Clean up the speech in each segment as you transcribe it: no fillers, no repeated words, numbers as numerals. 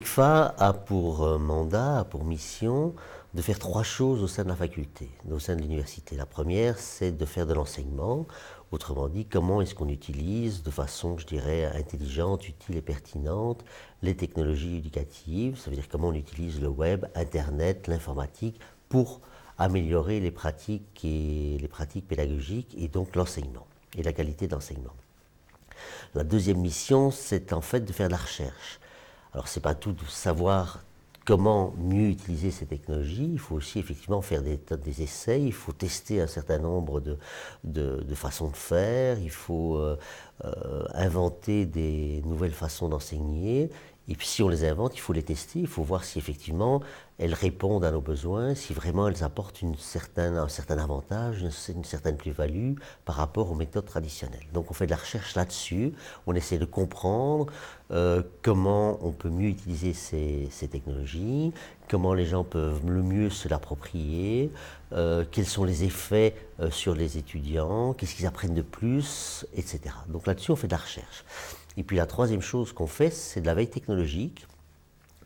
l'ICFA a pour mandat, a pour mission de faire trois choses au sein de la faculté, au sein de l'université. La première, c'est de faire de l'enseignement. Autrement dit, comment est-ce qu'on utilise de façon, je dirais, intelligente, utile et pertinente les technologies éducatives. Ça veut dire comment on utilise le web, Internet, l'informatique pour améliorer les pratiques pédagogiques et donc l'enseignement et la qualité de l'enseignement. La deuxième mission, c'est en fait de faire de la recherche. Alors, ce n'est pas tout de savoir comment mieux utiliser ces technologies, il faut aussi effectivement faire des essais, il faut tester un certain nombre de façons de faire, il faut inventer des nouvelles façons d'enseigner, et puis si on les invente, il faut les tester, il faut voir si effectivement elles répondent à nos besoins, si vraiment elles apportent un certain avantage, une certaine plus-value par rapport aux méthodes traditionnelles. Donc on fait de la recherche là-dessus, on essaie de comprendre comment on peut mieux utiliser ces technologies, comment les gens peuvent le mieux se l'approprier, quels sont les effets sur les étudiants, qu'est-ce qu'ils apprennent de plus, etc. Donc là-dessus, on fait de la recherche. Et puis la troisième chose qu'on fait, c'est de la veille technologique.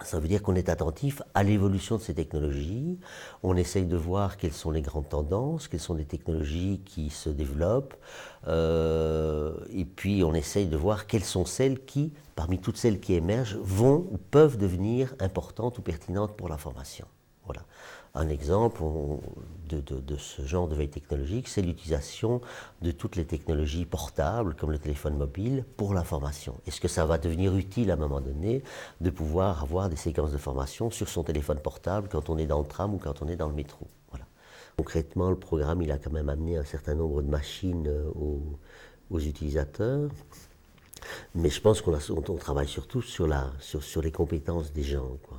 Ça veut dire qu'on est attentif à l'évolution de ces technologies. On essaye de voir quelles sont les grandes tendances, quelles sont les technologies qui se développent. Et puis on essaye de voir quelles sont celles qui, parmi toutes celles qui émergent, vont ou peuvent devenir importantes ou pertinentes pour la formation. Voilà. Un exemple de ce genre de veille technologique, c'est l'utilisation de toutes les technologies portables, comme le téléphone mobile, pour la formation. Est-ce que ça va devenir utile à un moment donné de pouvoir avoir des séquences de formation sur son téléphone portable quand on est dans le tram ou quand on est dans le métro? Voilà. Concrètement, le programme, il a quand même amené un certain nombre de machines aux utilisateurs. Mais je pense qu'on travaille surtout sur les compétences des gens, quoi.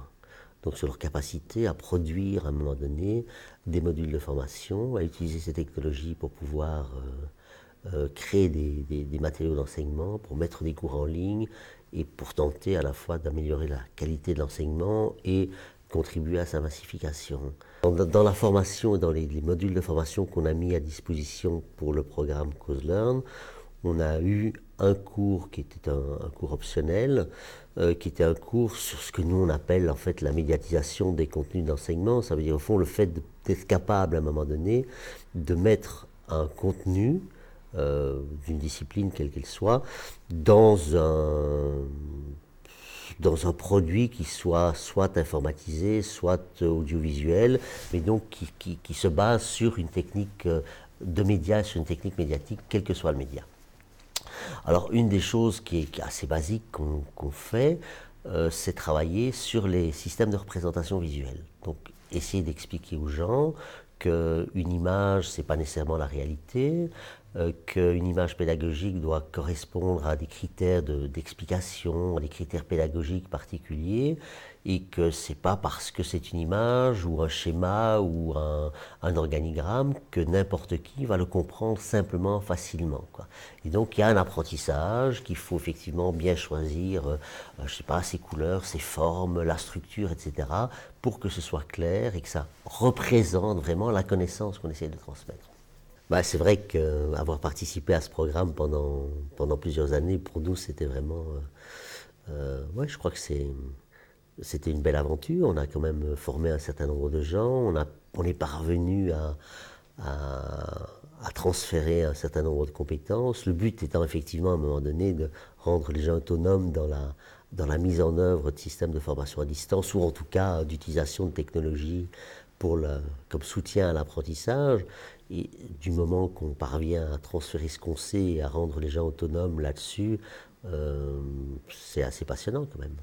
Donc sur leur capacité à produire à un moment donné des modules de formation, à utiliser ces technologies pour pouvoir créer des matériaux d'enseignement, pour mettre des cours en ligne et pour tenter à la fois d'améliorer la qualité de l'enseignement et contribuer à sa massification. Dans la formation et dans les modules de formation qu'on a mis à disposition pour le programme CauseLearn, on a eu un cours qui était un cours optionnel, qui était un cours sur ce que nous on appelle en fait la médiatisation des contenus d'enseignement. Ça veut dire au fond le fait d'être capable à un moment donné de mettre un contenu d'une discipline quelle qu'elle soit dans un produit qui soit informatisé, soit audiovisuel, mais donc qui se base sur une technique de média, sur une technique médiatique, quel que soit le média. Alors une des choses qui est assez basique qu'on fait, c'est travailler sur les systèmes de représentation visuelle. Donc essayer d'expliquer aux gens qu'une image, ce n'est pas nécessairement la réalité, qu'une image pédagogique doit correspondre à des critères d'explication, à des critères pédagogiques particuliers, et que ce n'est pas parce que c'est une image ou un schéma ou un organigramme que n'importe qui va le comprendre simplement, facilement, quoi. Et donc il y a un apprentissage qu'il faut effectivement bien choisir, je sais pas, ses couleurs, ses formes, la structure, etc., pour que ce soit clair et que ça représente vraiment la connaissance qu'on essaie de transmettre. Bah, c'est vrai qu'avoir participé à ce programme pendant plusieurs années, pour nous, c'était vraiment... ouais, je crois que c'était une belle aventure. On a quand même formé un certain nombre de gens. On est parvenu à transférer un certain nombre de compétences. Le but étant effectivement à un moment donné de rendre les gens autonomes dans la mise en œuvre de systèmes de formation à distance ou en tout cas d'utilisation de technologies comme soutien à l'apprentissage. Et du moment qu'on parvient à transférer ce qu'on sait et à rendre les gens autonomes là-dessus, c'est assez passionnant quand même.